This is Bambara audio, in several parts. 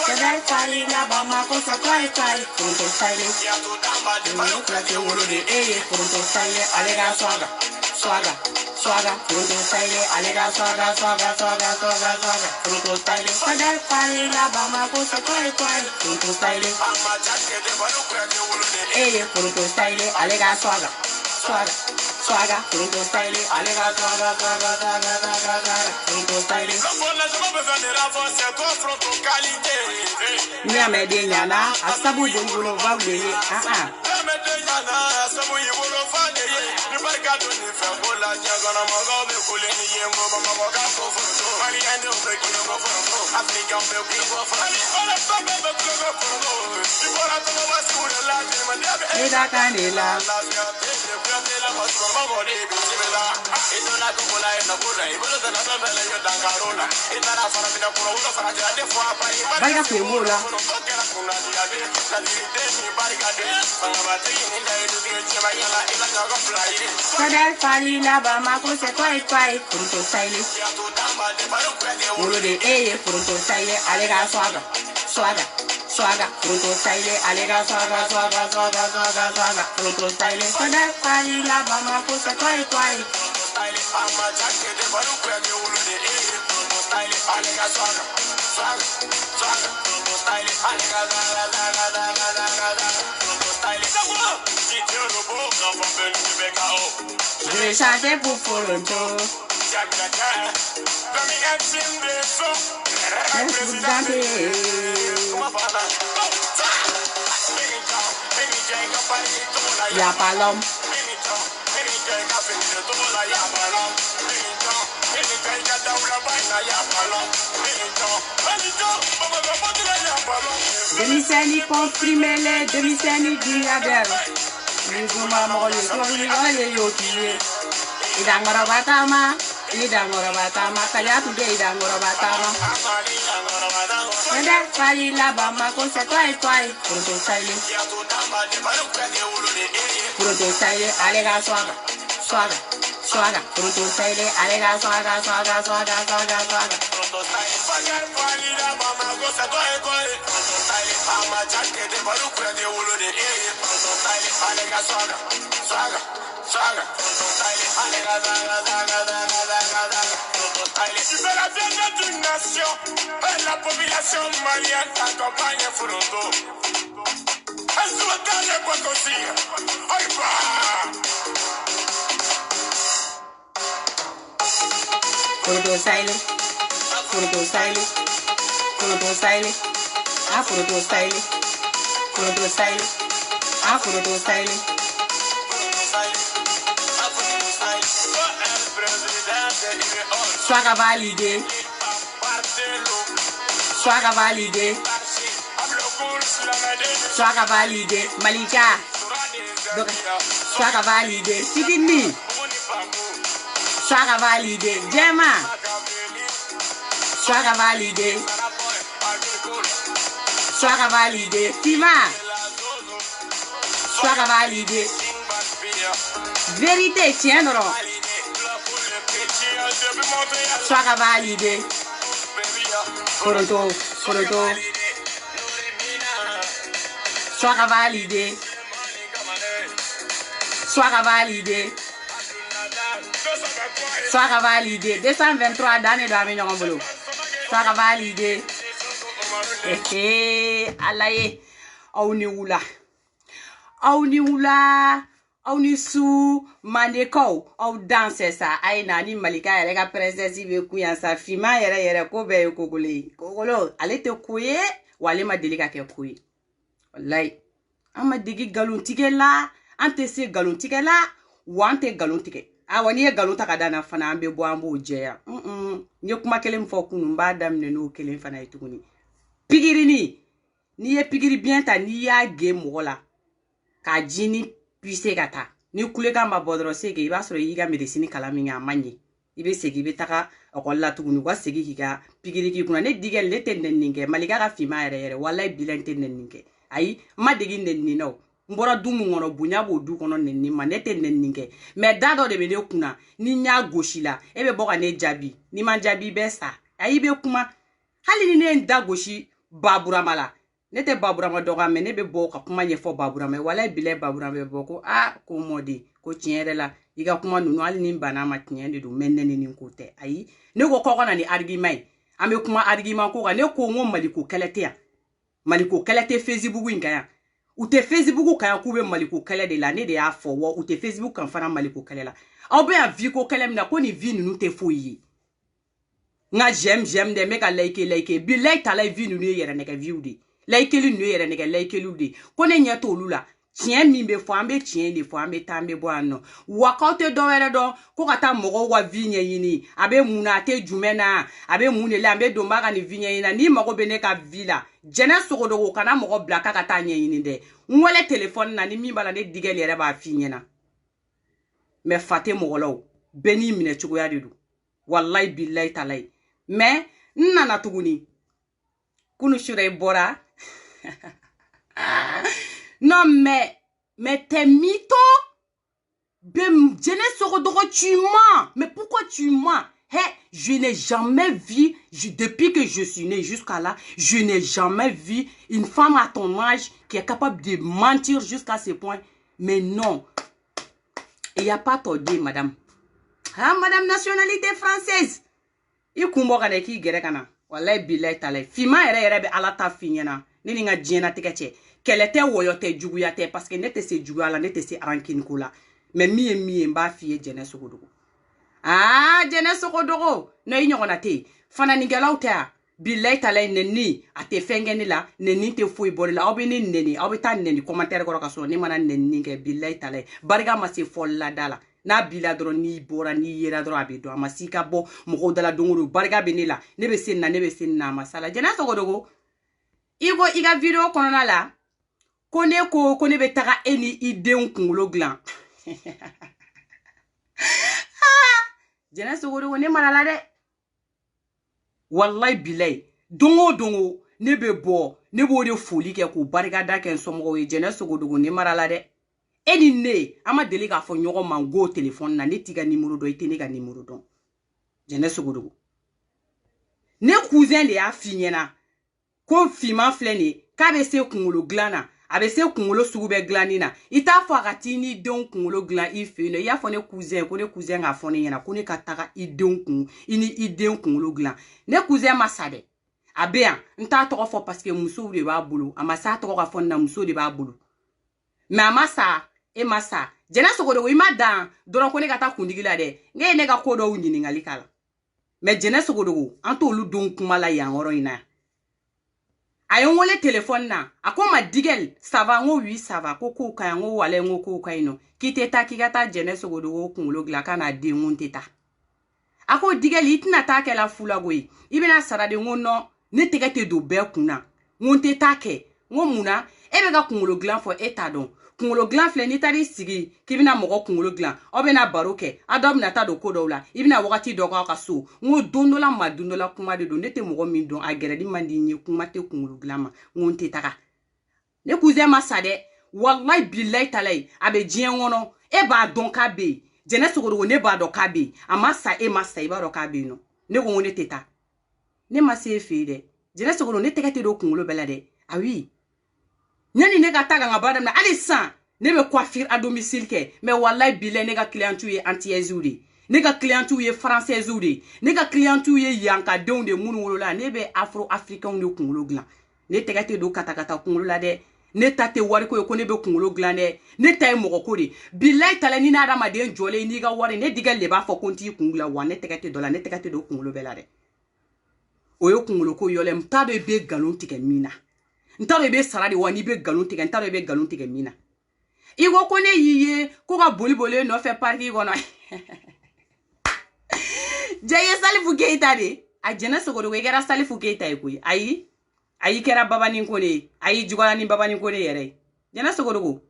Kadai fali la bama kosa kwai kwai Kurunto style Klate wolo de eye Kurunto style Alega swaga Swaga Swaga Kurunto style Alega swaga Swaga Swaga Swaga Swaga Kurunto style Kadai fali la bama kosa kwai kwai Kurunto style Eye Kurunto style Alega swaga Swaga Swaga Kurunto style Alega swaga Swaga Swaga Swaga Swaga Kurunto style Ni amede nyana asabu jengolo vawle Eda kanela Vaya que mola Kadai fali la bama ko se kwai kwai Kurunto style Wolo de eye Kurunto style Alega swaga Swaga Swaga Kurunto style Alega swaga Swaga Swaga Swaga Swaga Kurunto style Kadai fali la bama ko se kwai kwai Je vais chanter pour Kurunto. Y'a pas l'homme. Demi-seni comprimez-les, demi-seni diadère. Nizuma mole tori ole yokiye. Idangora batama kaya tude idangora batama. Nede fali la bama ko se twai twai. Kurunto style. Kurunto style alega swaga. Swaga. Swaga. Kurunto style alega swaga swaga swaga swaga swaga. Kurunto style fali la bama ko se twai twai. Ama jacket de baru de wolo de eye. Kurunto style alega swaga. Swaga. Swaga. Kurunto style alega zaga zaga zaga zaga zaga. Kurunto style. Tu fais la fierté d'une nation. Et la population malienne t'accompagne Kurunto. Elle soit dans les boîtes aussi. Aïe bah. Kurunto style. Kurunto style. Kurunto style. Ah, Kurunto style. Kurunto style. Ah, Kurunto style. Swaga validé. Swaga validé. Swaga validé. Malika. Swaga validé. Sidini. Swaga validé. Jema. Swaga validé. Swaga validé. Tima. Swaga validé. Vérité, tiendront. Swaga validé. Kurunto. Swaga validé. Swaga validé. Swaga validé. 223 d'années d'ami nyongolo. Swaga validé. Alaye. Auni wula. Auni su mandeko au danse sa aina ni Malika yere ka princesse be kuyan sa fima yere ko be kogolo ale te kuye wale ma delika ke kuye wallahi amma digi galon tike la ante se galon tike la wante galon tike awani ye galon taka dana fana ambe bo ambo jeya nye kuma kelem fo kunu mba damne no kelem fana ituguni pigirini ni ye pigiri bien ta ni ya ge mola ka jini puisse gata ni kule ka ma bodro sege iba soro yiga medicine kala minya manye ibe segi be taka okolla tuguni wa segi higa pigiri ki kuna ne digel le tenden ninge Malika ka fima yere wallahi bilan tenden ninge ayi ma digi nenni no mbora du mun ngono bunya bo du kono nenni ma nete nenni ke mais dado de be ne kuna ni nya goshi la e be boka ne jabi ni man jabi be sa ayi be kuma hali ni ne nda goshi baburama la nete baburama doga me ne be boka kuma ye fo baburama wala bile baburama be boko ko modi ko tiere la iga kuma nunu hali ni bana ma tiende du menne ni kote ayi ne ko na ni argument ame kuma argument ko ga ne ko ngo maliko kelete ya maliko kelete Facebook ngaya ou te Facebook kaya kube maliko kele de la ne de ya fowo ou te Facebook kan fana maliko kele la aw be a vi ko kele mina ko ni vi nunu te foyi nga j'aime de meka like bi like ta la vi nunu yere ne ka view de like li nunu yere ne ka like lu de ko ne nya to lu la tien mi be fo ambe tien de fo ambe tambe bo anno wakaute do were do ko kata mogo wa vi nye yini abe muna te jumena abe mune le ambe do mbaga ni vi nye yina ni mogo be ne ka villa jena sogo do kana mogo blaka kata nye yini de nwole telefone na ni mi bala ne digel yere ba fi nyena me fate mogo law beni mine chugo ya didu wallahi billahi talai me nana tuguni kunu shure bora non mais t'es mytho. Tu mens. Mais pourquoi tu mens? Hey, je n'ai jamais vu, depuis que je suis née jusqu'à là, je n'ai jamais vu une femme à ton âge qui est capable de mentir jusqu'à ce point. Mais non. Il n'y a pas tordé, madame. Ah, madame nationalité française. Il kumbo kane ki gere kana. Wallahi billahi talai. Fima ere be ala ta finyana. Nini nga jena tikeche. Kelete woyote juguyate parce que nete se jugala nete se rankin kula. Mais mi mba fiye jene sokodogo. Ah, jene sokodogo. Na inyo kona te. Fana ningela utea. Billahi talai neni. Ate fengeni la. Neni te fui bori la. Obi ni neni. Obi ta neni. Komantere kora kaso. Ni mana neni ke billahi talai. Bariga masi folla dala. Na bila dro ni bora ni yera dro abedo. Amasika bo. Moko dala dongoro. Bariga benila. Nebe sen na masala. Jene sokodogo. Igo iga video konona la. Kone be taga eni idéon kungolo glan. Jena sogodo ne malala de. Wallahi bilay. Dongo ne be bo ne bo de foli ke ko barika da ken somo we jena sogodo ne malala de. Eni ne ama deli ka fo nyogo mango téléphone na ne tiga numéro do ite ne ga numéro don. Jena sogodo. Ne cousin de a finyena. Ko fima fleni ka be se kungolo glana. Abe se kungolo sugube glanina. Ita fo agati ni don kungolo glan ifene. Ya fo ne cousin a fo ne yana. Ko ne kataka idon kung. Ini idon kungolo glan. Ne cousin masade. Abe an. Nta toko fo parce que muso de ba bulu. Amasa toko ka fo na muso de ba bulu. Me amasa. E masa. Jena sogodo ima dan. Doron ko ne kata kundigila de. Nge ne ga kodo unjini ngalikala. Me jena sogodo. Anto olu don kumala ya ngoro ina. Ayon wole téléphone na akoma digel sava ngo wi sava koko ka ngo wale ngo ko ka ino kiteta kigata jene sogodo go kungulo gla kana de ngonteta ako digel itina ta ke la fula goyi ibina sara de ngono ne tegete do be kuna ngonteta ke ngo muna ebe ga kungulo gla fo eta don kungulo gla fle ni tari sigi kibina mogo kungulo gla obena baroke adob na ta do kodowla ibina wakati do ka so ngo dondola ma dondola kuma de do nete mogo min don agere di mandi ni kuma te kungulo gla ma ngonte taka ne cousin masade wallahi billahi talai abe jien wono e ba don ka be jene sogoro ne ba do ka be amasa e masa e ba do ka be no ne go ne teta ne mase fe de jene sogoro ne tekete do kungulo bela de ah oui Nyani nega taga nga badam na alisan nebe coiffure à domicile ke mais wallahi bile nega clientu ye anti-ezuri nega clientu ye françaisuri nega clientu ye yanka de munu wolola nebe afro africain de kungolo glan ne tegate do katakata kungolo la de ne tate wari ko nebe kungolo glan de ne tay moko ko de billahi tala ni na adama de jole ni ga wari ne digal le ba fo konti kungula wa ne tegate do la ne tegate do kungolo bela de oyo kungolo ko yole mtado be galon tike mina ntaro be saradi wani be galon tike ntaro be galon tike mina igo kone yiye ko ga boli no fe parki gono jaye Salifou Keita de a jena sogodo we gara Salifou Keita ko ayi kera babani kone ayi jugala ni babani kone yere jena sogodo ko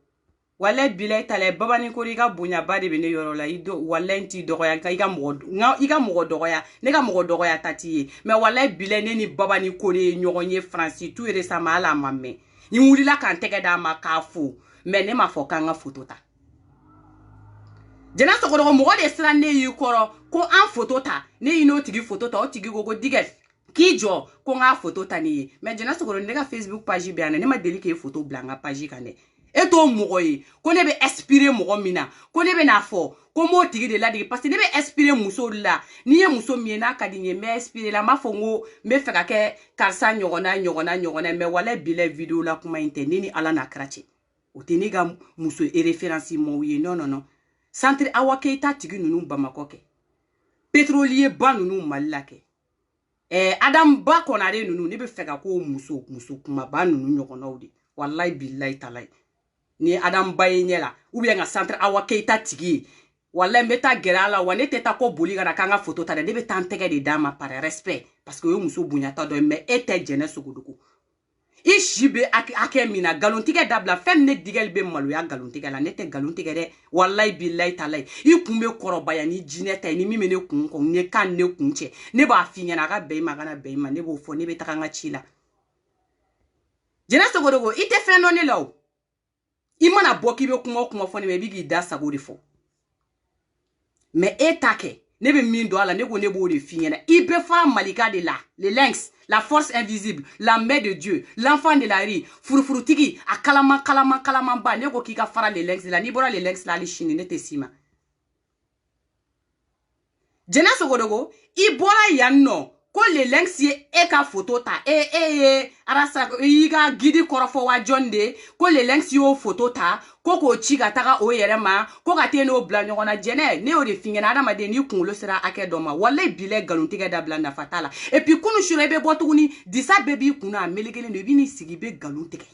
wala bilay tale babani ko ga bunya bade be ne yoro la ido wala nti dogoya ka iga mo dogoya ne ga mo dogoya tati mais wala bilay ne ni babani ko ne nyogonye France tout récemment ala mamme ni wulila kan tege da makafu mais ne ma fo kanga photo ta jena so ko mo de sra ne yi koro ko an photo ta ne yi no tigi photo ta o tigi go digel ki jo ko nga photo ta ni mais jena so ko ne ga Facebook page bi ane ne ma deli ke photo blanga page kane et to mo yi ko ne be inspirer mo mina ko ne be na fo ko mo tigi de la digi parce que ne be inspirer muso la ni ye muso mi na ka di me inspirer la ma fo ngo me fe ka ke karsa nyogona me wala bile video la kuma intene ni ala na krache o teni ga muso e référence mo yi non centre Awa Keita tigi nunu Bamako ke pétrolier ba nunu Mali ke Adam Ba konare nunu ne be fe ka ko muso kuma ba nunu nyogona odi wallahi billahi talai ni Adam Ba yenyela ou bien nga centre Awa Keita tigi wallahi meta gerala wane teta ko boli gara kanga photo ta de be tantege de dama par respect parce que yo muso bunyata do mais ete jene suguduku ishibe ake mina galontige dabla fem ne digel be malu ya galontige la nete galontige de wallahi billahi talai I kumbe korobaya ni jineta ni mimene kun ko ne kan ne kunche ne ba finya na ga be magana be ma ne bo fo ne be takanga chila jena sogodogo ite feno ne law imana boki be kuma fo ne be bigi da sagodi fo mais etake ne be min do ala ne go ne bo de finya na ibe fa malika de la les lynx la force invisible, la main de Dieu, l'enfant de la rue, furufurutigi, a kalama ba, ne go kika fara les lynx la, ni bora les lynx la li chini ne te sima. Jena sogodogo, I bora yanno, ko les lynx ye eka photo ta, arasa, iga gidi korofo wa jonde, ko les lynx yo photo ta, ko chiga taga o yerema, ko kate no bla nyogona jene, ne o de fingena adama de ni kunlo sera ake doma, wale bile galuntiga da blanda fatala. Et puis kunu shurebe botuguni, disa baby kuna melegele ne bini sigibe galuntiga.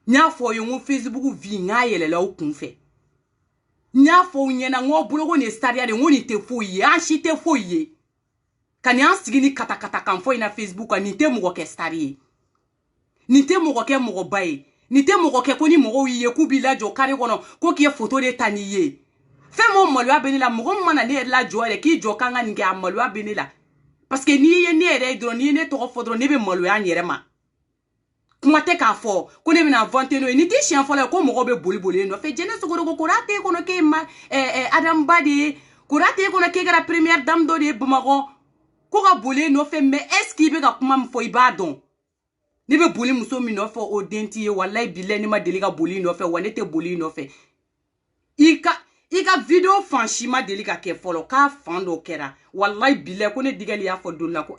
Nya fo yongo Facebook vi nga yele la o kunfe. Nya fo nyena ngo bulogo ne staria de ngoni te fo ye, anshi te fo ye. Kani an sigini kata kan fo ina Facebook ni te mugo ke starie. Ni te mugo ke mugo baye. Ni te mogo ke koni mogo yiye ku bi la jo kare kono ko ki photo de taniye fe mo malwa benila mogo mana ne la jo ele ki jo kanga nge amalwa benila parce que ni ye ne re dro ni ne to fodro ne be malwa nyere ma kuma te ka fo ko ne bina vante no ni ti chien fo la ko mogo be boli no fe jene sogoro ko rate kono ke ma Adam Ba de ko rate kono ke gara première dame do de Bamako ko ga boli no fe mais est-ce qu'il be ga kuma mfo ibadon ni be boli muso mi no fe o denti ye wallahi billahi ni ma deli ka boli no fe wane te boli no fe ika video franchima deli ka ke folo ka fando kera wallahi billahi ko ne digali ya fo donna ko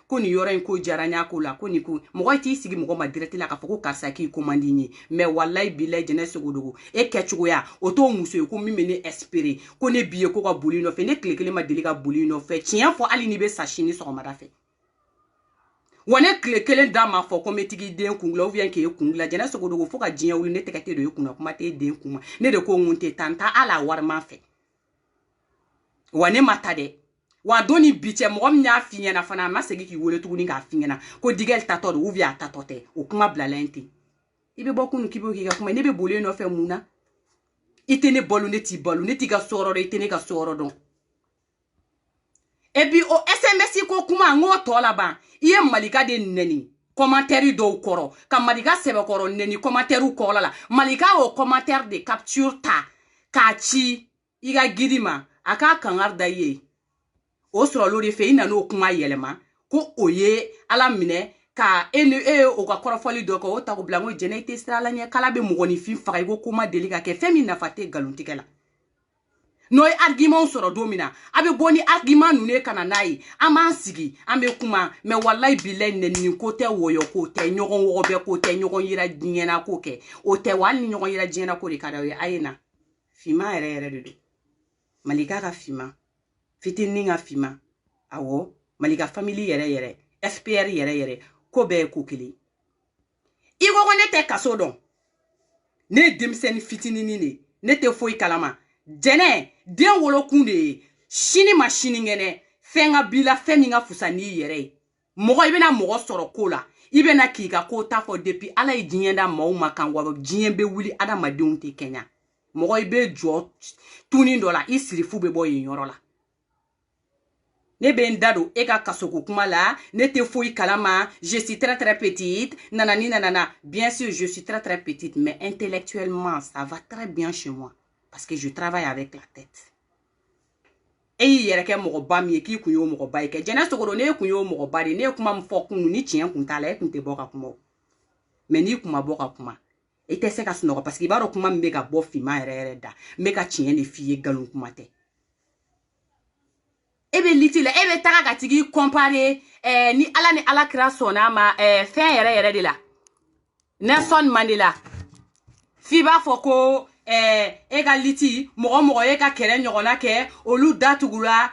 ko ni yoro en ko jaranya ko la ko ni ko mo ti sigi mo ma direct la ka fo ko karsa ki commandi ni mais wallahi billahi jene sogodogo e kechugo ya o to muso ko mi mene espérer ko ne biye ko ka boli no fe ne klekele ma deli ka boli no fe tien fo ali ni be sachini so ma da fe wane kele dama fo ko metigi den kungla ou bien ke kungla jena sogodogo fo ka jinya wuli ne tekate do yekuna kuma te den kuma ne de ko ngunte tanta ala warma fe wane matade wa doni biche mo nya finya na fana masegi ki wole tuguni ga finya na ko digel tato ou bien tatote o kuma blalenti ibe bokunu kibo ki ga kuma ne be bole no fe muna itene bolu ne ti ga soro re itene ga soro don et puis o SMS ko kuma ngo to la ba iye malika de neni commentaire do koro ka malika sebe koro neni commentaire ko la malika o commentaire de capture ta ka chi iga gidima aka kangarda ye o soro lori fe ina no kuma yelema ko oye ala mine ka o ka korofoli do ko o ta ko blango jenete strala nya kala be mugoni fi fa ko kuma delika ke femi na fate galuntikela no argument soro domina abe boni argument nune kana nai ama sigi ambe kuma me wallahi billahi nenni ko te woyo ko te nyogon wo be ko te nyogon yira dinyena ko ke o te wal nyogon yira dinyena ko de kada we ayena fima ere de malika ka fima fitini nga fima awo malika family yere FPR yere ko be ko kili igo ne te kasodon ne demsen fitini ni ne te foi kalama jene den wolo kunde shini machine ngene fenga bila feminga fusani yere mogo ibena mogo soro kola ibena kika ko ta fo depuis ala idinyenda mauma kangwa jiyembe wuli adama deunte Kenya mogo ibe jo tuni dola isiri fu be boy yorola Ne ben dado e ka kasoko kuma la, ne te fouille kalama, je suis très très petite, nanani nanana. Bien sûr, je suis très très petite, mais intellectuellement, ça va très bien chez moi. Parce que je travaille avec la tête. Et il y a quelqu'un qui est qui kunyo mogoba ike. Jena sokoro ne kunyo mogoba de ne kuma mfo kunu ni chien kuntala e kunte boka kuma. Mais ni kuma boka kuma. Et te se ka snoro parce que baro kuma mbeka bo fima ere da. Mbeka chien ne fiye galon kuma te. Ebe liti le ebe taka katigi compare ni ala kira sona ma fin yere de la. Nelson Mandela. Fiba foko ega liti mogo ega kere nyogona ke olu datugura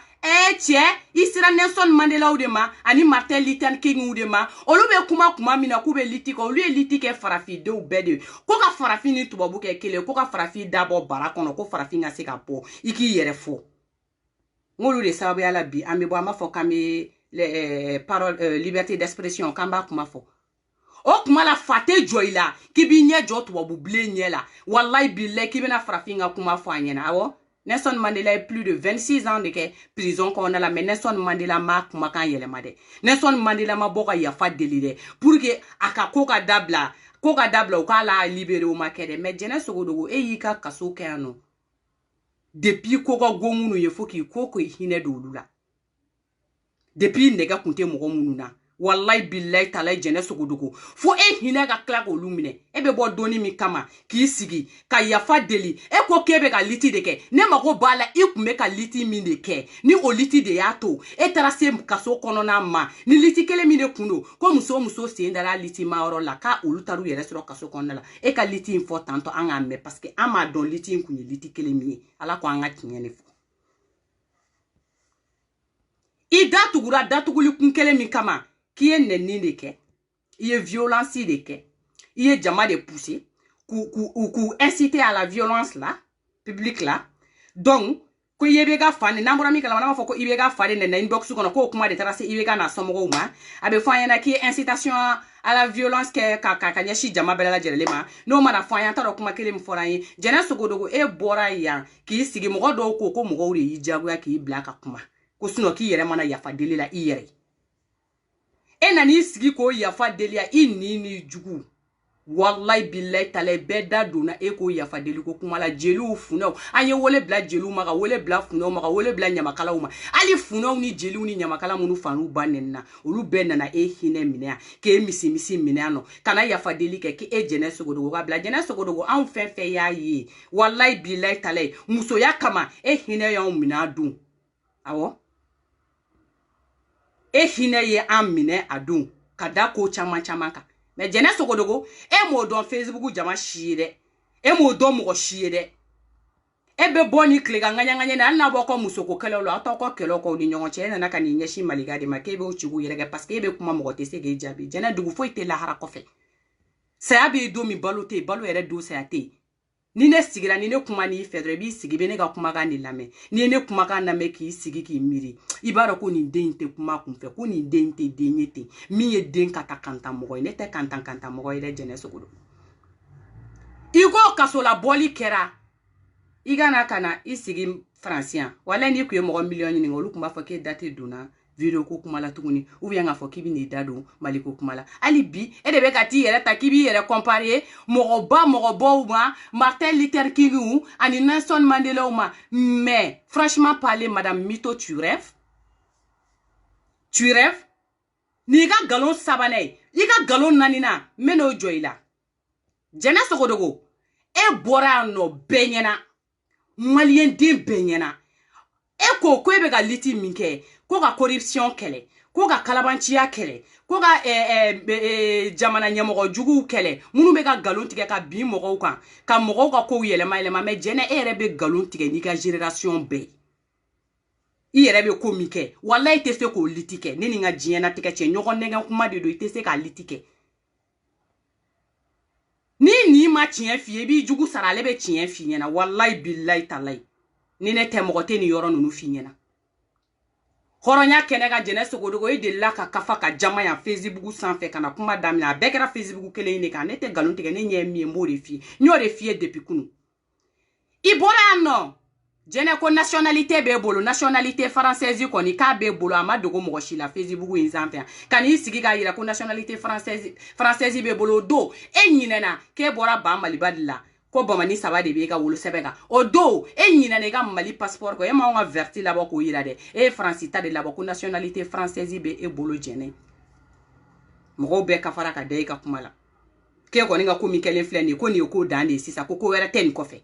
tie isira Nelson Mandela ou de ma ani Martin Luther King ou de ma olu be kuma mina kube liti ko olu liti ke farafi de ou bede ko ka farafi ni tubabu ke kele ko ka farafi dabo barakono ko farafi nga se ka po iki yere fo ngolu de sababu ya la bi ambe bo ama fo kame parole liberté d'expression kamba kuma fo o kuma la fate joila kibi nye jo tubabu ble nye la wallahi billahi kibi na farafinga kuma fo anyena awo Nelson Mandela est plus de 26 ans de prison qu'on a la mais Nelson Mandela ma kuma kan yelema de Nelson Mandela ma boka yafa deli de pour que aka koka dabla o kala libéré o makede mais jene sogodogo e yika kaso kano depuis koka gomunu ye foki koko hine dolula depuis nega kunte mogo mununa wallahi billahi talai jene sogodogo fo e hine ga kla ko lumine e be bo doni mi kama ki sigi ka yafa deli e ko kebe ka liti de ke ne mako bala e kume ka liti mi de ke ni o liti de yato e tracé kaso kono na ma ni liti kele mi de kundo ko muso se ndala liti ma oro la ka ulutaru yere sro kaso kono la e ka liti important anga me parce que ama don liti kunye liti kele mi ala ko anga tinyene fo i datuguli kun kele mi kama qui est nenni de ke, il est violence de ke, il est jama de pousser, ou inciter à la violence là, public là. Donc, ko yebega fane nambura mi kala wana foko ibega fane na inbox kono ko kuma de tracé ibega na somo ma abe fanya qui incitation à la violence ke ka nyashi jama bela jerele ma no mana fanya taro kuma kele mfora yi jena sogodogo e bora ya ki sigi mo do ko mo go re yi jago ya ki blaka kuma ko suno ki yere mana yafa deli la iyere e nani sigi ko yafa deli ya ni jugu wallahi billahi tale beda dona e ko yafa deli ko kuma la jelu funo anye wole bla jelu maga wole bla funo maga wole bla nyamakala uma ali funo ni jelu ni nyamakala munu fanu banenna olu benana e hine minea ke misi minea no kana yafa deli ke e jene sogodo go bla jene sogodo go an fe ya yi wallahi billahi tale muso ya kama e hine ya mina dun awo e hine ye an mine adun kada ko chama ka mais jene sogodogo e mo don Facebook jama shire e mo don mo shire e be boni klega nganya na na boko musoko kele lo atoko kele ko ni nyongo chene na kan nyeshi maligade makebe o chigu yerega parce que e be kuma mo te se ge jabi jene dugu fo ite la hara kofe sa be do mi balote balo ere do sa te ni ne sigira ni ne kuma ni fedre bi sigi be ne ga kuma ga ni lame ni ne kuma ga na me ki sigi ki miri ibara ko ni dente kuma kun fe ko ni dente denyete mi ye den kata kanta mogo ne te kanta mogo ile jene sogodo igo kasola boli kera igana kana isigi francien wala ni ku ye mogo million ni ngolu kuma fa ke date duna video ko kuma la tuguni ou bien nga fo kibi ni dado maliko kuma la ali bi e de be ka ti yere ta kibi yere comparer mogo bo ma Martin Luther King ou ani Nelson Mandela ou ma mais franchement parler madame Mito tu rêves ni ga galon sabane i ga galon nanina meno joila jena sogodogo e bora no benyena malien din benyena e ko be ga liti minke ko ga corruption kele ko ga kalabanchiya kele ko ga jamana nyamogo jugu kele munu be ga galon tige ka bi mogo kan ka mogo ka ko yelema me jene e rebe galon tige ni ka génération be i yere be ko mike wallahi te se ko litike ni nga jiena tike che nyogo nenga kuma de do te se ka litike ni ma chien fie bi jugu sara lebe chien fie na wallahi billahi talai ni ne te mogo te ni yoro nunu fie na horonya kenega jene sogodogo e de la ka kafa ka jama ya Facebook sanfe kana kuma damina bekera Facebook kele ni ka ne te galon tike ne nye mi mbori fie nyore fie depuis kunu ibora no jene ko nationalité be bolo nationalité française ko ni ka be bolo amadogo mo shi la Facebook in sanfɛ kan i sigi ka yira ko nationalité française be bolo do e nyinena ke bora ba maliba la ko bamani saba de be ka wolo sebeka o do e nyinena ka mali passeport ko e ma nga verti la ko yira de e francita de la ko nationalité française be e bolo jene mo be ka fara ka de ka kuma la ke ko ni nga ko mi kelen fleni ko ni ko dande sisa ko wera ten ko fe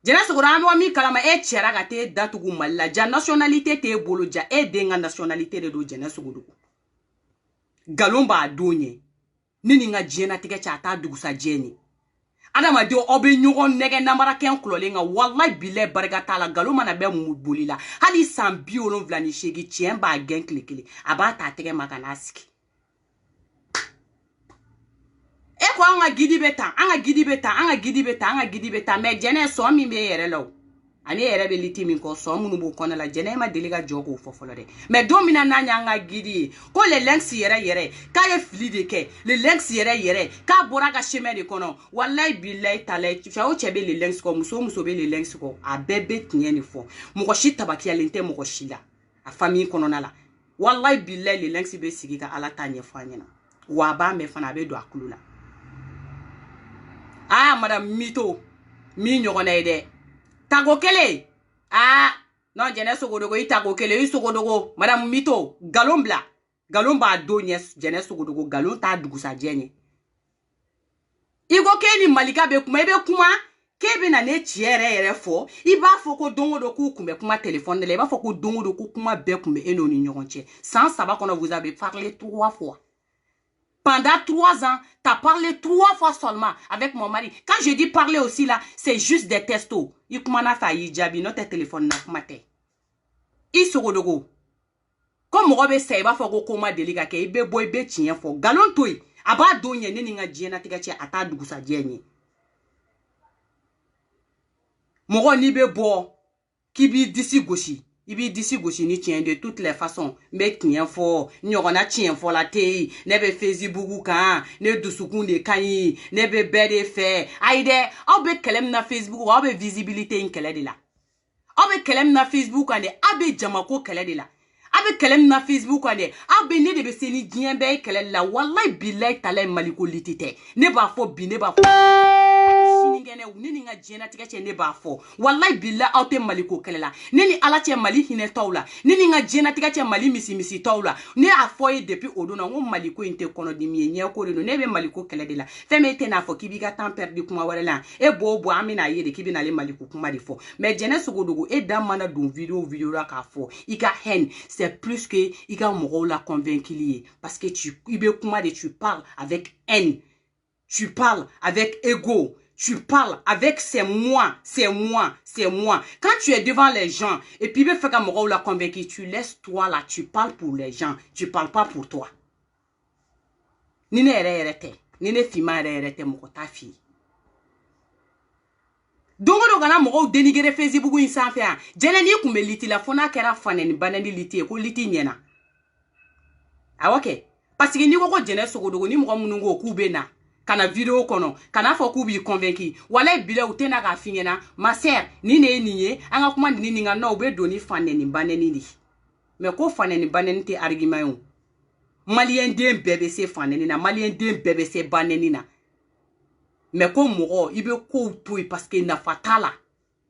jena sugura amo mi kalama e chera ga te datugu malla ja nationalité te bolo ja e denga nationalité de do jena sugudu galomba adonye nini nga jena tige cha ta dugu sa jeni adama de obe nyugo nege namara ken klole nga wallahi bile barga tala galoma na be mubolila hali sambi olon vlani shegi chien ba gen klikili aba ta tige makanaski e ko anga gidi beta me jene so mi be yere law ani yere be liti min ko so munu bo kona la jene ma deliga jogo fofolo de me domina na nya gidi ko le links yere ka ye fili de ke le links yere ka bora ga chemin de kono wallahi billahi talay fa o chebe le links ko muso be le links ko a bebe tieni fo mo ko shita bakia lente mo ko shila a famille kono na la wallahi billahi le links be sigi ka ala tanye fanyena wa ba me fana be do akulula ah madame mito mi nyogona ide tago kele ah non jene sogodogo itago kele sogodogo madame mito galomba donye jene sogodogo galon ta dugusa jenye igo keni malika be kuma ebe kuma kebe na ne tiere yere fo iba fo ko dongo do ku kuma kuma téléphone le iba fo ko dongo do ku kuma be kuma eno ni nyogonche sans savoir qu'on vous avez parlé 3 fois. Pendant 3 ans, tu as parlé 3 fois seulement avec mon mari. Quand je dis parler aussi là, c'est juste des testos. Il commence à hijabi, notre téléphone n'a pas maté. Il se redogo. Comme Robert Seiba faut qu'on m'a délicat, il be boy be tien fo. Galon toi, aba donye neni nga diena tigache ata dugusa dieni. Moro ni be bo, qui bi d'ici gauchi. Ibi d'ici gauche ni tient de toutes les façons mais tient fort nyogona tient fort la te nebe Facebook kan ne dusukunde kan nebe bede fe aide obe kelem na Facebook obe visibilité in kele de la obe kelem na Facebook ande abe jamako kele de la abe kelem na Facebook ande abe ne de be seni dien be kele la wallahi billahi talay maliko litite ne ba fo bi ne ba fo ngene nini nga jena tikache ne ba fo wallahi billahi auto maliko kelela nini alache mali hine tawla nini nga jena tikache mali misi tawla ne a foye depuis odona ngo maliko inte kono di mienye ko no ne be maliko kele de la feme te na fo kibiga temps perdu kuma wala e bobo amina yede kibina le maliko kuma di fo mais jena sugodogo e damana dun vidéo la ka fo ika hen c'est plus que ika mo la convaincre parce que ibe kuma de tu parles avec haine, tu parles avec ego. Tu parles avec c'est moi. Quand tu es devant les gens, et puis il fait comme on l'a convaincu, tu laisses toi là, tu parles pour les gens, tu parles pas pour toi. Nine erete, nine fima erete moko ta fi. Dongo do gana moko denigere Facebook in sanfɛ a. Jene ni kumbe liti la fona kera faneni banani liti ko liti nyena. Ah ok. Parce que ni ko jene sogodogo ni moko munungo ku be na. Kana vidéo kono kana fo ku bi convaincu wala bila utena ka finyena ma sœur ni ne niye anga kuma ni nga no be doni faneni baneni ni me ko faneni baneni te argument yo malien dem bebe se faneni na malien dem bebe se baneni na me ko mogo ibe ko to parce que na fatala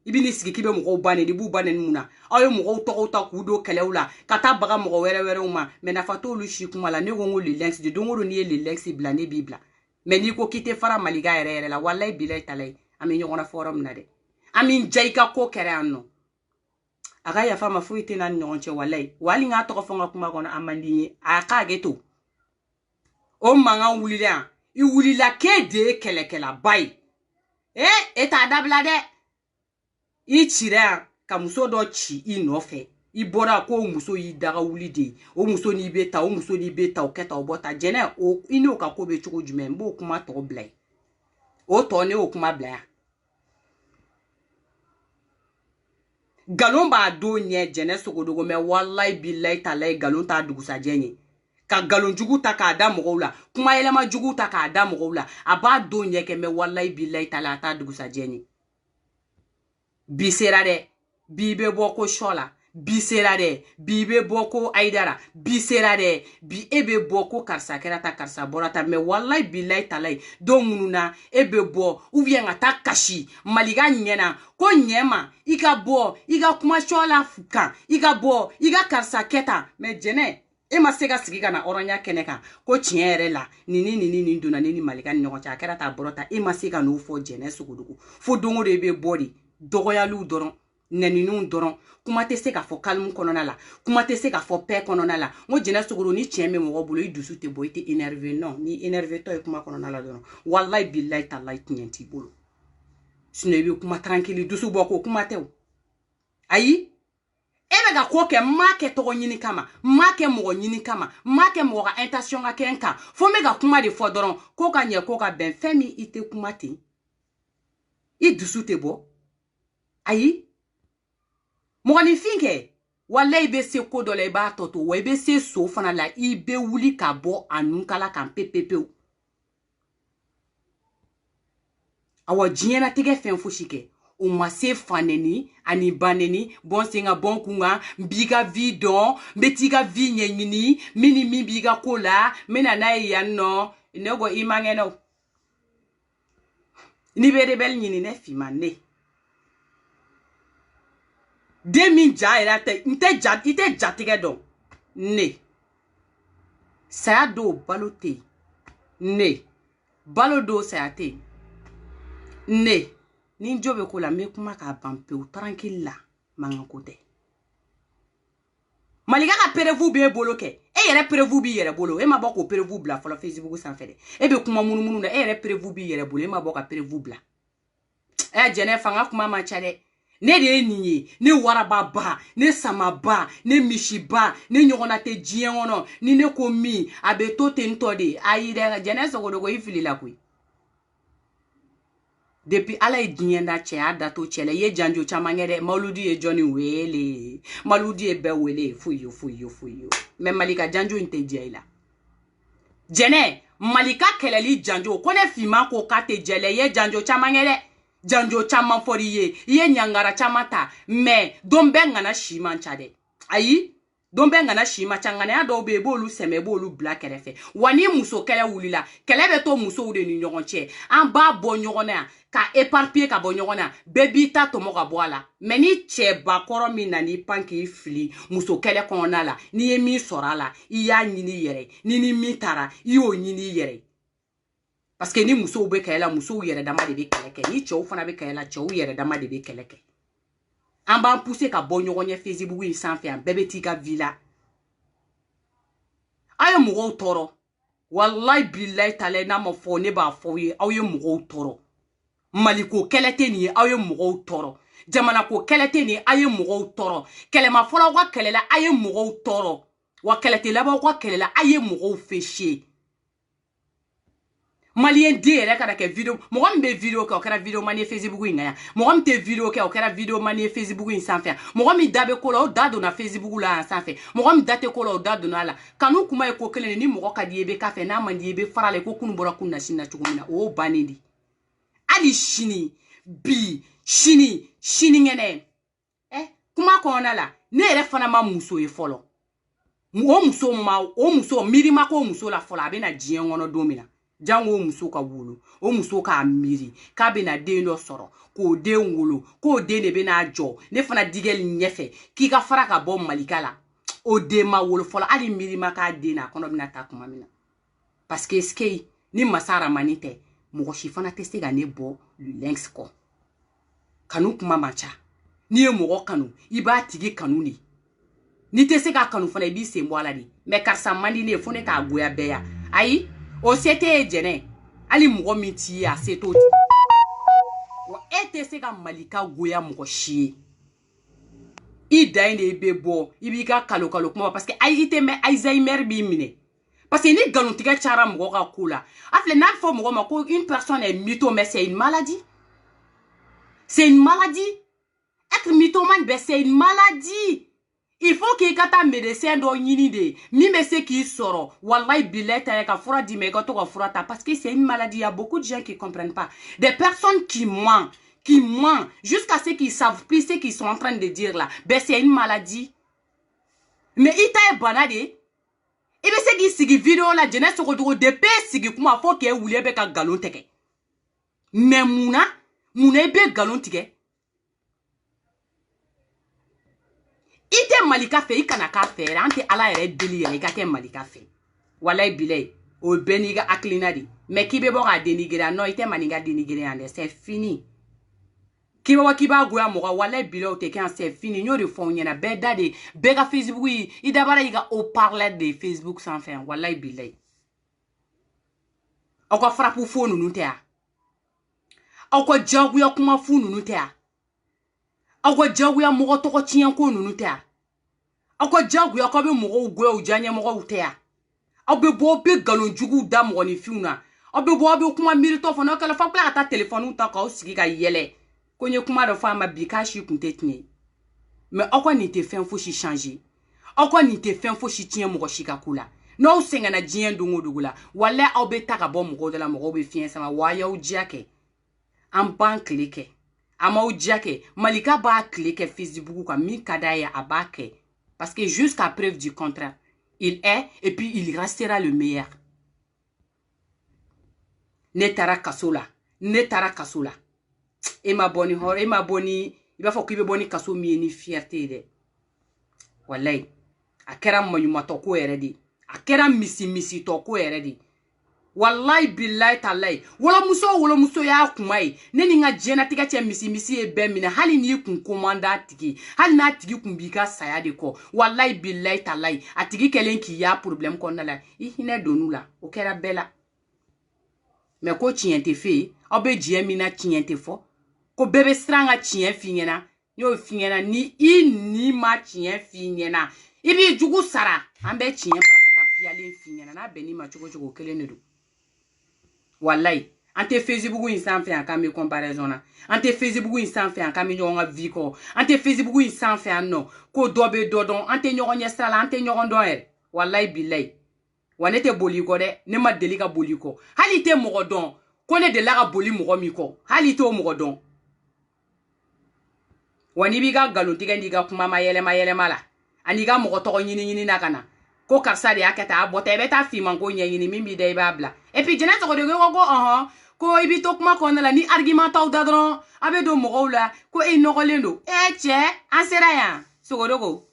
ibi ni sigi kibe mogo baneni bu baneni muna ayo mogo to ta ku do kelewla kata baga mogo were uma me na fatolu shi kuma la ne gongo le links de dongoro ni le links blane bibla. Mais ni ko kite fara maliga yere la wallahi bilay talay ami nyogona forum na de ami jaika ko kere anno aga ya fama fuite nan nyonche wallahi wali nga to fonga kuma kono amandinye aka geto o manga wulila I wulila ke de kelekela bay eta dabla de I chira ka muso do chi I no fe I bora ko muso yi daga wulide o muso ni beta o keta o bota jene o ino ka ko be chuko jume mbo kuma to blay o to ne o kuma blay galon ba do nye jene sogodogo me wallahi billahi talay galon ta dugu sa jenye ka galon jugu ta ka da mo la kuma elema jugu ta ka da mo la aba do nye ke me wallahi billahi talay ta dugu sa jenye bisera de bibe boko shola bisera de bibe boko aidara bisera de bi ebe boko karsa kerata karsa borata me wallahi billahi talai do mununa ebe bo ou bien ata kashi maliga nyena ko nyema iga bo iga kuma shola fukan iga bo iga karsa keta me jene e ma se ka sigi kana oronya keneka ko tiere la nini dona nini maliga ni ɲɔgɔn cɛ a kɛra ta borota e ma se ka no fo jene sugudugu fo dongo de be bodi dogoyalu doron neninu doron kuma te se ka fo kalmu kɔnɔna la kuma te se ka fo paix kɔnɔna la ngo jene suguru ni tiɲɛ bɛ mɔgɔ bolo i dusu te bɔ i te énervé non ni énervé tɔ ye kuma kɔnɔna la doron wallahi billahi tallahi tiɲɛ t'i bolo sinon i be kuma tranquille dusu bɔ ko kuma tɛ o ayi e bɛ ka ko kɛ ma kɛ tɔgɔ ɲini kama ma kɛ mɔgɔ ɲini kama ma kɛ mɔgɔ ka intention ka kɛ n kan fo n bɛ ka kuma de fɔ dɔrɔn ko ka ɲɛ ko ka bɛn fɛn min i tɛ kuma ten i dusu tɛ bɔ ayi mɔgɔninfin kɛ walayi i bɛ se ko dɔ la i b'a tɔ to wa i bɛ se so fana la i bɛ wuli ka bɔ a nunkala kan pepepewu awɔ diɲɛlatigɛ fɛn fosi kɛ o ma se faneni ani baneni bon senga bon kunga biga vi don beti ga vi nyenyini mini mi biga kola mena na yanno nego imangeno ni be rebel nyini ne fimane demi ja era te ite jatige don ne saya do balote ne balodo saya te ne ni jobe ko la me kuma ka bampe ou tranquille la manga kote malika ka prévu be bolo ke e yere prévu bi yere bolo e ma bako prévu bla folo Facebook sans fede e be kuma munu na e yere prévu bi yere bolo e ma bako prévu bla e jene fanga kuma ma chade ne de niye ne waraba ba ne sama ba ne mishi ba ne nyogona te jien ono ni ne ko mi abe to te ntode ayi de jene so go ifili la kui depuis ala yi diɲɛda cɛ y'a dato cɛla ye janjo caman kɛ dɛ maludi ye jɔnni wele maludi ye bɛɛ wele foyi mais malika janjo in tɛ diya i la jɛnɛ malika kɛlɛli janjo ko ne fima ko k'a tɛ diya i la ye janjo caman kɛ dɛ janjo caman fɔri ye i ye ɲangara caman ta mais don bɛɛ ŋana si man ca dɛ ayi don bɛɛ ŋana si man ca ŋanaya dɔw bɛ yen i b'olu sɛmɛ i b'olu bila kɛrɛfɛ wa ni muso kɛlɛ wulila kɛlɛ bɛ to musow de ni ɲɔgɔn cɛ an b'a bɔ ɲɔgɔn na yan ka éparpiller ka bɔ ɲɔgɔn na bɛɛ b'i ta tɔmɔ ka bɔ a la mais ni cɛba kɔrɔ min na n'i pan k'i fili muso kɛlɛ kɔnɔna la n'i ye min sɔrɔ a la i y'a ɲini i yɛrɛ ni min taara i y'o ɲini i yɛrɛ parce que ni musow bɛ kɛlɛ la musow yɛrɛ dama de bɛ kɛlɛ kɛ ni cɛw fana bɛ kɛlɛ la cɛw yɛrɛ dama de bɛ kɛlɛ kɛ an b'an pousser ka bɔ ɲɔgɔn ɲɛ Facebook in sanfɛ yan bɛɛ bɛ t'i ka vie la aw ye mɔgɔw tɔɔrɔ wallahi billahi taala n'a ma fɔ ne b'a fɔ ye aw ye mɔgɔw tɔɔrɔ maliko kɛlɛ tɛ nin ye aw ye mɔgɔw tɔɔrɔ jamana ko kɛlɛ tɛ nin ye aw ye mɔgɔw tɔɔrɔ kɛlɛma fɔlɔ ka kɛlɛ la aw ye mɔgɔw tɔɔrɔ wa kɛlɛ tɛ laban ka kɛlɛ la aw ye mɔgɔw fêcher malien den yɛrɛ kana kɛ video mɔgɔ min bɛ video kɛ o kɛra video man ye Facebook in na yan mɔgɔ min tɛ video kɛ o kɛra video man ye Facebook in sanfɛ mɔgɔ min da bɛ ko la o da donna Facebook la yan sanfɛ mɔgɔ min da tɛ ko la o da donna a la kanu kuma ye ko kelen ni mɔgɔ ka di ye i bɛ k'a fɛ n'a man di ye i bɛ fara la ko kunu bɔra kun na sini na cogo min na o y'o bannen de hali sini bi sini ŋɛnɛ kuma kɔnɔna la ne yɛrɛ fana ma muso ye fɔlɔ o muso miiri ma ko muso la fɔlɔ a bɛ na diɲɛ kɔnɔ don min na jango muso ka wolo o muso k'a miiri k'a bɛna den dɔ sɔrɔ k'o den wolo k'o den de bɛna jɔ ne fana digɛli ɲɛfɛ k'i ka fara ka bɔ malika la o den ma wolo fɔlɔ hali miiri ma k'a den na a kɔnɔ bɛna taa kuma min na parce que est-ce ni masa aramani tɛ mɔgɔ si fana tɛ se ka ne bɔ lynx kɔ kanu kuma man ca n'i ye mɔgɔ kanu i b'a tigi kanu de n'i tɛ se ka kanu fana i b'i sen bɔ a la de mais karisa man di ne ye fo ne k'a goya bɛɛ ya ayi o se tɛ ye jɛnɛ hali mɔgɔ min t'i ye a se t'o tigi wa e tɛ se ka malika goya mɔgɔ si ye i dan de i bɛ bɔ i b'i ka kalo kuma parce que ayi i tɛ mɛn Alzheimer b'i minɛ parce que ni galontigɛ cayara mɔgɔ ka ko la a filɛ n'a fɔ mɔgɔ ma ko une personne est mytho mais c'est une maladie être mythomane c'est une maladie il faut qu'il ka taa médecin dɔ ɲini de min bɛ se k'i sɔrɔ wallahi billahi ta ka fura d'i ma i ka to ka fura ta parce que c'est une maladie il y a beaucoup de gens qui comprennent pas des personnes qui mentent qui ment jusqu'à ce qu'ils savent plus ce qu'ils sont en train de dire là. Ben c'est une maladie. Mais ita est banade. Et bien c'est qui sigi vidéo la jeunesse se retrouve de paix sigi kuma faut que wule be ka galon teke. Mais mouna be galon teke. Ite malika fe ikana ka fe ante ala ere deli ere ka ke malika fe. Walay bilay o beniga aklinadi. Mais qui be bon à dénigrer non ite maniga dénigrer ande c'est fini. Kiba kiba goya moga wala bilo te kan c'est fini nyo de fon nyana beda de bega Facebook i dabara iga o parler de Facebook sans fin wala bilay ako frappe phone nu te a ako jaguya kuma phone nu te a ako jaguya mogo to ko tian ko nu te a ako jaguya ko be mogo goya o janye mogo te a obe bo be galon jugu da mogo ni fiuna obe bo be kuma milito fo no kala fa kala ta telephone ta ka o sigi ka yele konye kuma do fama bi ka shi kunte tinye mais okwa ni te fen fo shi changer okwa ni te fen fo shi tien mo shi ka kula no senga na jien dungo dugula wala obe taka bo mo de la mo be fien sama waya o jiake am ban cliquer ama o jiake malika ba cliquer Facebook kwa mi kadaya abake parce que jusqu'à preuve du contraire il est et puis il restera le meilleur netara kasola e ma boni hor e ma boni iba fo kibe boni kaso mi ni fierté de wallahi akera mayuma to ko eredi akera misi to ko eredi wallahi billahi tallahi wala muso ya kumai neni nga jena tika che misi e be mina hali ni kun komanda tigi hali na tigi kun bi ka saya de ko wallahi billahi tallahi atigi kelen ki ya problème ko na la I hine donula o kera bela mais ko tiente fe obe jiemina tiente fo ko bebe stranga chien finyena yo finyena ni ma chien finyena ibi jugu sara ambe chien prakata piale finyena na beni ma chugo kelene do wallahi ante Facebook insan fe aka me comparaison na ante Facebook insan fe aka me nyonga viko ante Facebook insan fe anno ko dobe dodon ante nyogo nyesala ante nyogo doer wallahi billahi wanete boliko de ne ma delika boliko hali te mogodon ko ne de la ga boli mogo miko hali te o mogodon wani biga galontiga ndiga kuma mayele mala aniga mogo to nyini na kana ko karsa de akata abota beta fi mango nyini mimbi de babla et puis jena to go ko ibi to kuma ko na la ni argument taw dadron abe do mogo la ko e no golendo che ansera ya so go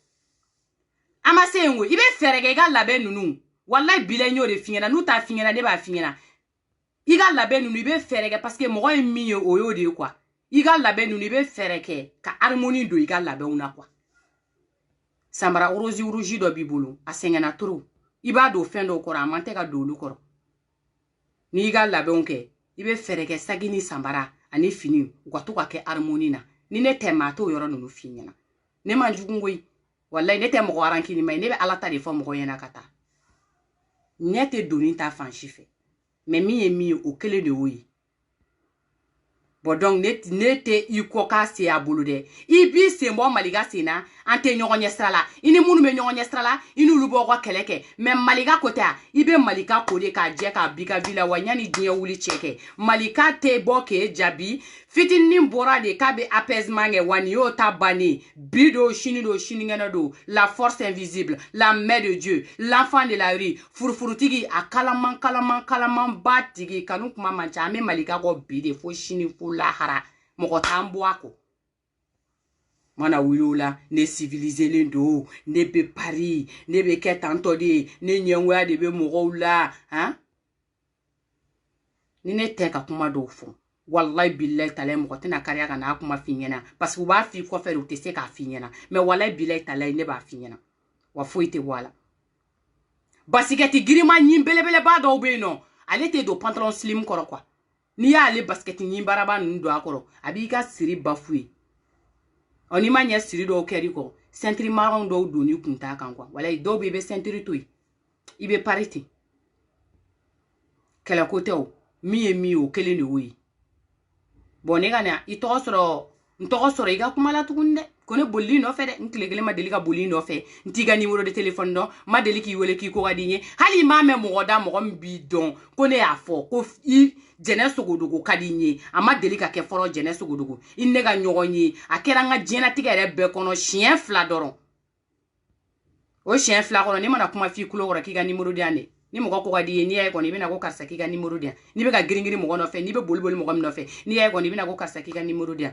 amase ngwe ibe ferege ga labe nunu wallahi bilenyo de fingena nu ta fingena de ba fingena iga labe nunu ibe ferege parce que mogo e mi oyo de quoi iga labe nunu be fereke ka harmonie do iga labe una kwa samara uruji do bibulu asengena turu iba do fendo kora amante ka do lukoro ni iga labe unke ibe fereke sagini sambara ani fini ugatu ka ke harmonie na ni ne tema to yoro nunu finyana ne manjugungoi wallahi ne temo warankini mai ne be alata de fo mo yena kata nyete doni ta fanchife mais mi o kele de oui. Bon donc nete iko ka se abulu de ibi se mo maliga sina ante nyogo nyestrala ini munu me nyogo nyestrala inu lubo kwa keleke me maliga kota ibe malika kode ka je ka biga vila wanyani dinya wuli cheke malika te boke jabi fitin nimbora de kabe apaisement nge wani yo tabani bido shini do la force invisible la main de Dieu l'enfant de la rue furfurutigi akalaman batigi kanu kuma mancha ame malika ko bide fo shini fo lahara moko tambo ako mana wilola ne civiliser lendo ne be Paris ne be ketanto de ne nyenwa de be moko la hein ni ne teka kuma do fo wallahi billahi talay moko tena kariya kana kuma finyena parce que ba fi ko faire o te se ka finyena mais wallahi billahi talay ne ba finyena wa foite wala basiketi girima nyimbelebele ba do be no ale te do pantalon slim koro quoi ni ya ale basket nyimbara ba ndo akoro abi ka siri bafui oni ma nya siri do keri ko centre marron do ni kunta kan quoi wallahi do be centre toy ibe parity kala kote o mi o kele ni wi bonega na ito soro ntoko soro iga kuma la tugunde kone bolli no fe de nklegele ma deli ka bolli no fe ntiga numéro de téléphone no ma deli ki wele ki ko gadinye hali ma me mo da mo mbi don kone ya fo ko I jene sogodugo kadinye ama deli ka ke foro jene sogodugo inne ga nyogonye akera nga jena tiga re be kono chien fla doron o chien fla kono ni mana kuma fi kulo wora ki ga numéro de ane ni mo ko gadi ni ay ko ni bina ko karsa ki ga numéro de ni be ga giringiri mo no fe ni be bolbol mo no fe ni ay ko ni bina ko karsa ki ga numéro de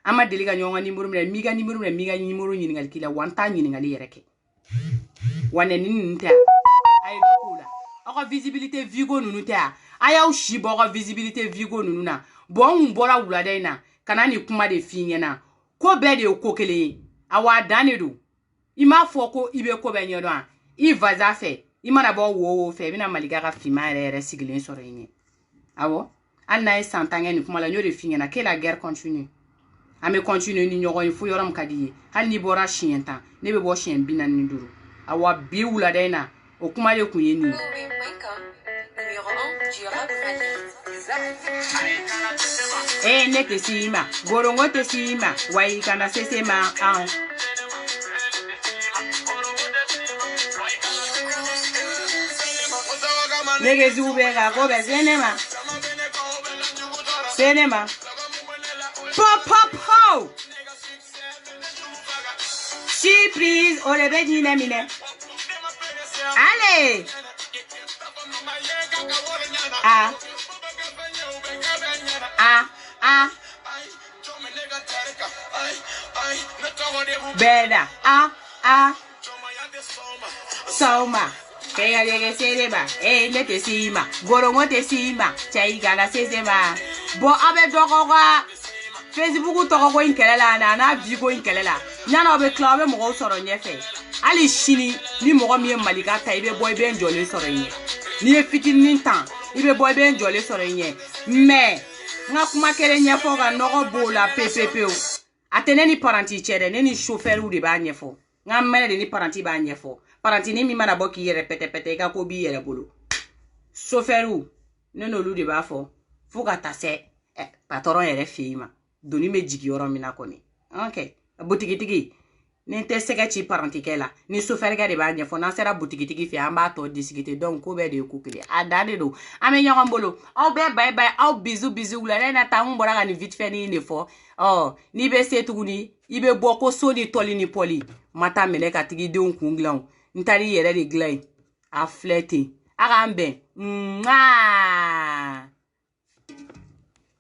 ama deli ga nyonga numéro mi ga numéro nyini ngal kila wanta nyini ngal yereke wane ni nta ay do kula ako visibilité vigo nunu ta ayaw shi bo ko visibilité vigo nunu na bon bora wula dai na kana ni kuma de finye na ko be de ko kele awa danedu ima fo ko ibe ko be nyodo an I vaza fe imana bo wo fe bina maliga ka fima re sigilen soro yin awo anna e santangen ni kuma la nyode finye na que la guerre continue ame continue ni nyogo fu yoram kadiye hal ni bora chienta ne be bo chien bina ni duru awa bi wula dai na o kuma le kunye ni ne te sima gorongo te sima wai kana sesema nege zubega go be zenema pop pop ho surprise o le be dina mine allez beda soma kaya lege sereba ne te sima gorongo te sima chaiga la sesema bo abe dogoga Facebook to ko inkelela na vigo inkelela nyana obe klawe mo soro nyefe ali shini ni mo mi malika ta ibe boy ben jole soro yin ni e fitini tan ibe boy ben jole soro yin mais nga kuma kele nyefo ga no bola ppp o atene ni paranti chere ni chauffeur ou de ba nyefo nga mele ni paranti ba nyefo paranti ni mi mana boki yere pete ka ko bi yere bolo chauffeur ou no lu de ba fo fuka tase patron yere fima doni me jigi yoro mina koni okay boutique ni te sekechi paranti kela ni chauffeur ga de ba nyefo na sera boutique fi amba to disigite donc ko be de kukile adade do ame nyogo mbolo au be bye bye au bisou la na ta mbora ga ni vite fait ni fo ni be setuguni ibe boko so ni toli ni poli mata mele ka tigi de un kunglan ntari yere de glay a flirting aga mbe